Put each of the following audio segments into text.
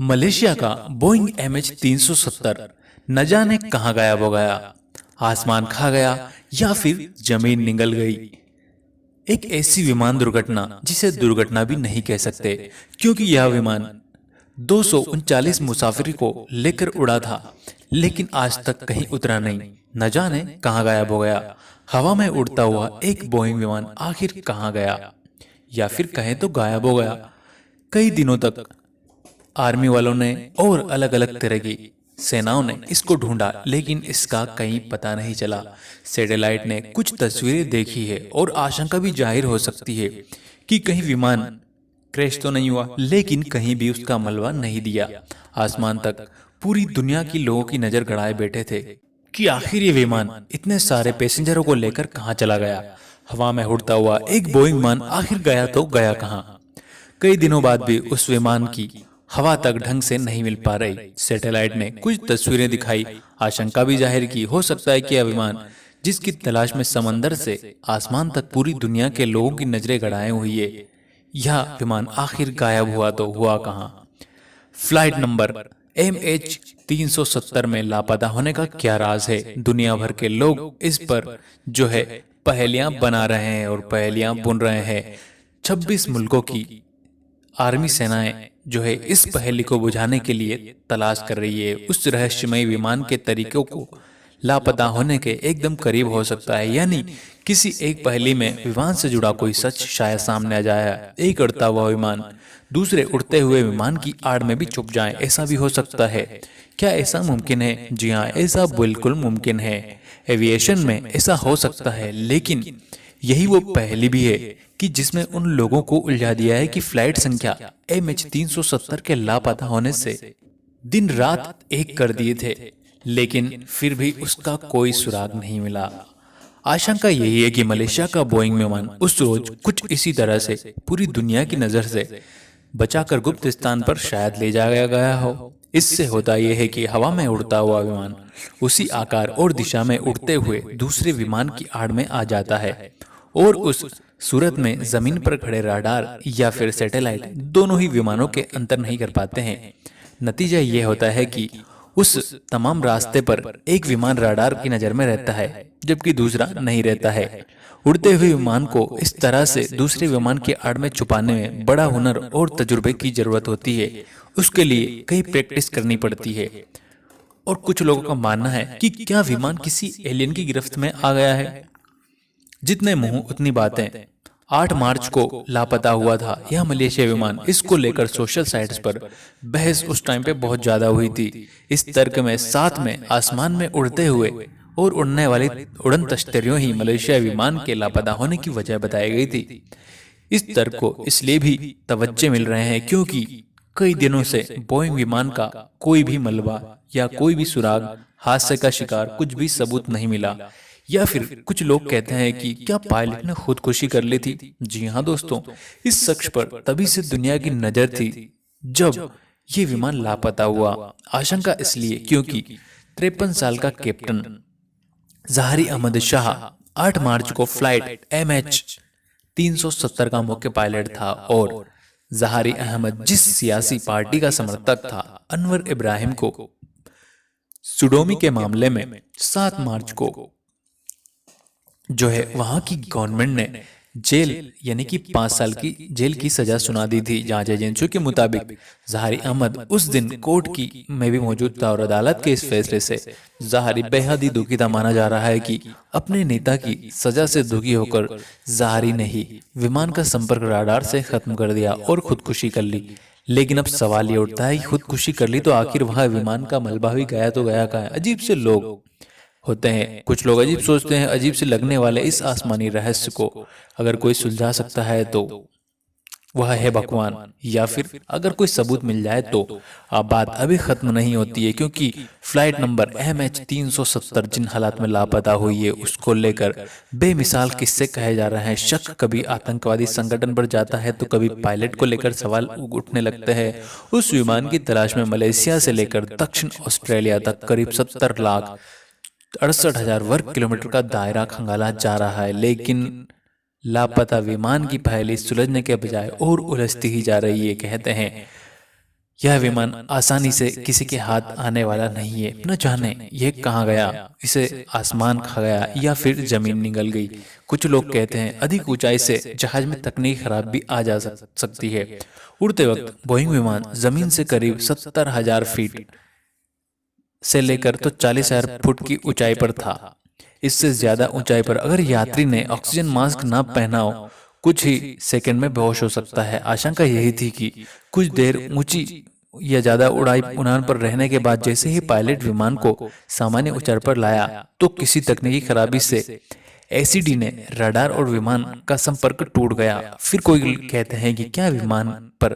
Malaysia का Boeing MH370 न जाने कहाँ गायब हो गया। आसमान खा गया या फिर जमीन निगल गई। एक ऐसी विमान दुर्घटना जिसे दुर्घटना भी नहीं कह सकते, क्योंकि यह विमान 239 मुसाफिर को लेकर उड़ा था, लेकिन आज तक कहीं उतरा नहीं। न जाने कहाँ गायब हो गया। हवा में उड़ता हुआ एक बोइंग विमान आखिर कहाँ गया, या फिर कहें तो गायब हो गया। कई दिनों तक आर्मी वालों ने और अलग अलग तरह की सेनाओं ने इसको ढूंढा, लेकिन इसका कहीं पता नहीं चला। सैटेलाइट ने कुछ तस्वीरें देखी है और आशंका भी जाहिर हो सकती है कि कहीं विमान क्रैश तो नहीं हुआ, लेकिन कहीं भी उसका मलबा नहीं दिया। आसमान तक पूरी दुनिया की लोगों की नजर गड़ाए बैठे थे कि आखिर ये विमान इतने सारे पैसेंजरों को लेकर कहाँ चला गया। हवा में उड़ता हुआ एक बोइंग विमान आखिर गया तो गया कहाँ। कई दिनों बाद भी उस विमान की हवा तक ढंग से नहीं मिल पा रही। सैटेलाइट ने कुछ तस्वीरें दिखाई, आशंका भी जाहिर की। हो सकता है कि यह विमान जिसकी तलाश में समंदर से आसमान तक पूरी दुनिया के लोगों की नजरें गड़ाए हुई है, यह विमान आखिर गायब हुआ तो हुआ कहाँ। फ्लाइट नंबर MH370 में लापता होने का क्या राज है। दुनिया भर के लोग इस पर जो है पहेलियां बना रहे हैं और पहेलियां बुन रहे हैं। 26 मुल्कों की आर्मी सेनाएं जो है इस पहेली को बुझाने के लिए तलाश कर रही है। उस रहस्यमय विमान के तरीकों को लापता होने के एकदम करीब हो सकता है, यानी किसी एक पहेली में विमान से जुड़ा कोई सच शायद सामने आ जाए। एक उड़ता हुआ विमान दूसरे उड़ते हुए विमान की आड़ में भी छुप जाए, ऐसा भी हो सकता है। क्या ऐसा मुमकिन है? जी हाँ, ऐसा बिल्कुल मुमकिन है। एविएशन में ऐसा हो सकता है, लेकिन यही वो पहेली भी है कि जिसमें उन लोगों को उलझा दिया है कि फ्लाइट संख्या MH370 के लापता होने से दिन रात एक कर दिए थे, लेकिन फिर भी उसका कोई सुराग नहीं मिला। आशंका यही है कि मलेशिया का बोइंग विमान उस रोज कुछ इसी तरह से पूरी दुनिया की नजर से बचाकर गुप्त स्थान पर शायद ले जाया गया हो। इससे होता यह है कि हवा में उड़ता हुआ विमान उसी आकार और दिशा में उड़ते हुए दूसरे विमान की आड़ में आ जाता है, और उस सूरत में जमीन पर खड़े राडार या फिर सैटेलाइट दोनों ही विमानों के अंतर नहीं कर पाते हैं। नतीजा यह होता है कि उस तमाम रास्ते पर एक विमान राडार की नजर में रहता है, जबकि दूसरा नहीं रहता है। उड़ते हुए विमान को इस तरह से दूसरे विमान की आड़ में छुपाने में बड़ा हुनर और तजुर्बे की जरूरत होती है। उसके लिए कई प्रैक्टिस करनी पड़ती है, और कुछ लोगों का मानना है कि क्या विमान किसी एलियन की गिरफ्त में आ गया है। जितने मुंह उतनी बातें। 8 मार्च को लापता हुआ था यह मलेशिया विमान। इसको लेकर सोशल साइट्स पर बहस उस टाइम पे बहुत ज्यादा हुई थी। इस तर्क में साथ में आसमान में उड़ते हुए और उड़ने वाली उड़न तश्तरियों ही मलेशिया विमान के लापता होने की वजह बताई गई थी। इस तर्क को इसलिए भी तवज्जो मिल रहे हैं क्योंकि कई दिनों से बोइंग विमान का कोई भी मलबा या कोई भी सुराग, हादसे का शिकार कुछ भी सबूत नहीं मिला। या फिर कुछ लोग कहते हैं कि क्या पायलट ने खुदकुशी कर ली थी। जी हाँ दोस्तों, इस शख्स पर तभी से दुनिया की नजर थी जब ये विमान लापता हुआ। आशंका इसलिए क्योंकि 53 साल का कैप्टन ज़ाहरी अहमद शाह 8 मार्च को फ्लाइट MH370 का मुख्य पायलट था, और ज़ाहरी अहमद जिस सियासी पार्टी का समर्थक था, अनवर इब्राहिम को सुडोमी के मामले में 7 मार्च को जो है वहां की गवर्नमेंट ने जेल यानी कि 5 साल की जेल की सजा सुना दी थी। जांच एजेंसियों के मुताबिक ज़ाहरी अहमद उस दिन कोर्ट की में भी मौजूद था, और अदालत के इस फैसले से ज़ाहरी बेहद ही दुखी था। माना जा रहा है कि अपने नेता की सजा से दुखी होकर ज़ाहरी ने ही विमान का संपर्क राडार से खत्म कर दिया और खुदकुशी कर ली। लेकिन अब सवाल ये उठता है कि खुदकुशी कर ली तो आखिर वह विमान का मलबा भी गया तो गया कहाँ है। अजीब से लोग होते हैं, कुछ लोग अजीब सोचते हैं। अजीब से लगने वाले इस आसमानी रहस्य को अगर कोई सुलझा सकता है तो वह है भगवान, या फिर अगर कोई सबूत मिल जाए तो। अब बात अभी खत्म नहीं होती है, क्योंकि फ्लाइट नंबर MH370 जिन हालात में लापता हुई है उसको लेकर बेमिसाल किस्से कहे जा रहे हैं। शक कभी आतंकवादी संगठन पर जाता है तो कभी पायलट को लेकर सवाल उठने लगते हैं। उस विमान की तलाश में मलेशिया से लेकर दक्षिण ऑस्ट्रेलिया तक करीब 70,68,000 वर्ग किलोमीटर का दायरा खंगाला जा रहा है, लेकिन लापता विमान की पहेली सुलझने के बजाय और उलझती ही जा रही है। कहते हैं यह विमान आसानी से किसी के हाथ आने वाला नहीं है। न जाने यह कहाँ गया, इसे आसमान खा गया या फिर जमीन निगल गई। कुछ लोग कहते हैं अधिक ऊंचाई से जहाज में तकनीक खराब भी आ जा सकती है। उड़ते वक्त बोइंग विमान जमीन से करीब 70,000 फीट से लेकर तो 40,000 फुट की ऊंचाई पर था। इससे ज्यादा ऊंचाई पर अगर यात्री ने ऑक्सीजन मास्क न पहना हो, कुछ ही सेकंड में बेहोश हो सकता है। आशंका यही थी कि कुछ देर ऊंची या ज्यादा उड़ान पर रहने के बाद जैसे ही पायलट विमान को सामान्य ऊंचाई पर लाया तो किसी तकनीकी खराबी से एसीडी ने रडार और विमान का संपर्क टूट गया। फिर कोई कहते हैं कि क्या विमान पर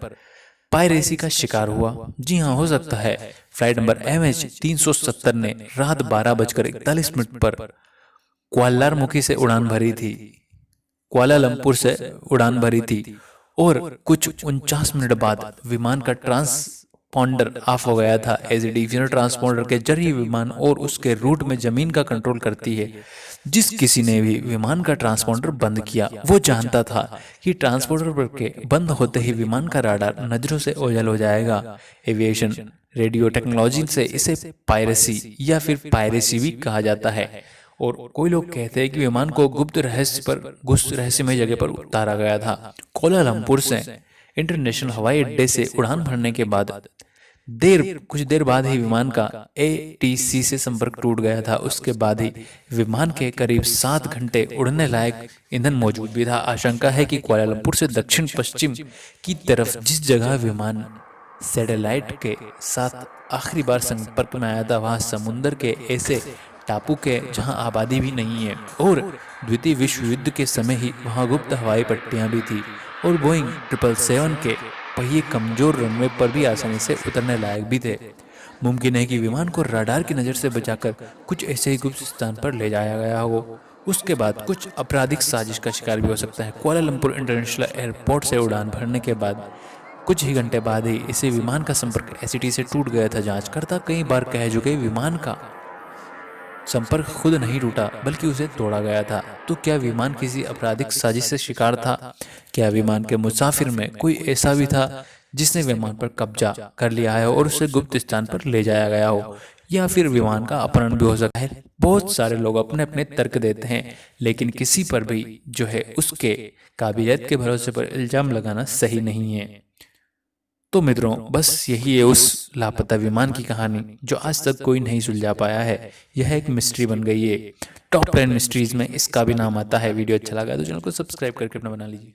पायरेसी का शिकार हुआ? जी हाँ, हो सकता है। फ्लाइट नंबर MH370 ने रात 12:41 पर कुआलालंपुर से उड़ान भरी थी। कुआलालंपुर से उड़ान भरी थी और कुछ 49 मिनट बाद विमान का ट्रांसपॉन्डर ऑफ हो गया था। डिविजनल ट्रांसपॉन्डर के जरिए विमान और उसके रूट में जमीन का कंट्रोल करती है। जिस किसी ने भी विमान का ट्रांसपॉन्डर बंद किया वो जानता था कि ट्रांसपॉन्डर के बंद होते ही विमान का राडार नजरों से ओझल हो जाएगा। एविएशन रेडियो टेक्नोलॉजी से इसे पायरेसी या फिर पायरेसी भी कहा जाता है। और कोई लोग कहते हैं कि विमान को गुप्त रहस्यमय जगह पर उतारा गया था। कुआलालंपुर से इंटरनेशनल हवाई अड्डे से उड़ान भरने के बाद कुछ देर बाद ही विमान का ATC से संपर्क टूट गया था। उसके बाद ही विमान के करीब 7 घंटे उड़ने लायक ईंधन मौजूद भी था। आशंका है कि कुआलालंपुर से दक्षिण पश्चिम की तरफ जिस जगह विमान सैटेलाइट के साथ आखिरी बार संपर्क में आया था वहां समुद्र के ऐसे टापू के जहां आबादी भी नहीं है और द्वितीय विश्व युद्ध के समय ही वहां गुप्त हवाई पट्टियां भी थी और बोइंग 777 के पहिए कमजोर रनवे पर भी आसानी से उतरने लायक भी थे। मुमकिन है कि विमान को रडार की नज़र से बचाकर कुछ ऐसे ही गुप्त स्थान पर ले जाया गया हो। उसके बाद कुछ आपराधिक साजिश का शिकार भी हो सकता है। कुआलालंपुर इंटरनेशनल एयरपोर्ट से उड़ान भरने के बाद कुछ ही घंटे बाद ही इसे विमान का संपर्क एसीटी से टूट गया था। जांचकर्ता कई बार कह चुके विमान का संपर्क खुद नहीं टूटा बल्कि उसे तोड़ा गया था। तो क्या विमान किसी आपराधिक साजिश से शिकार था? क्या विमान के मुसाफिर में कोई ऐसा भी था जिसने विमान पर कब्जा कर लिया है और उसे गुप्त स्थान पर ले जाया गया हो? या फिर विमान का अपहरण भी हो सकता है। बहुत सारे लोग अपने अपने तर्क देते हैं, लेकिन किसी पर भी जो है उसके काबिलियत के भरोसे पर इल्जाम लगाना सही नहीं है। तो मित्रों, बस यही है उस लापता विमान की कहानी जो आज तक कोई नहीं सुलझा पाया है। यह एक मिस्ट्री बन गई है। टॉप 10 मिस्ट्रीज में इसका भी नाम आता है। वीडियो अच्छा लगा तो चैनल को सब्सक्राइब करके अपना बना लीजिए।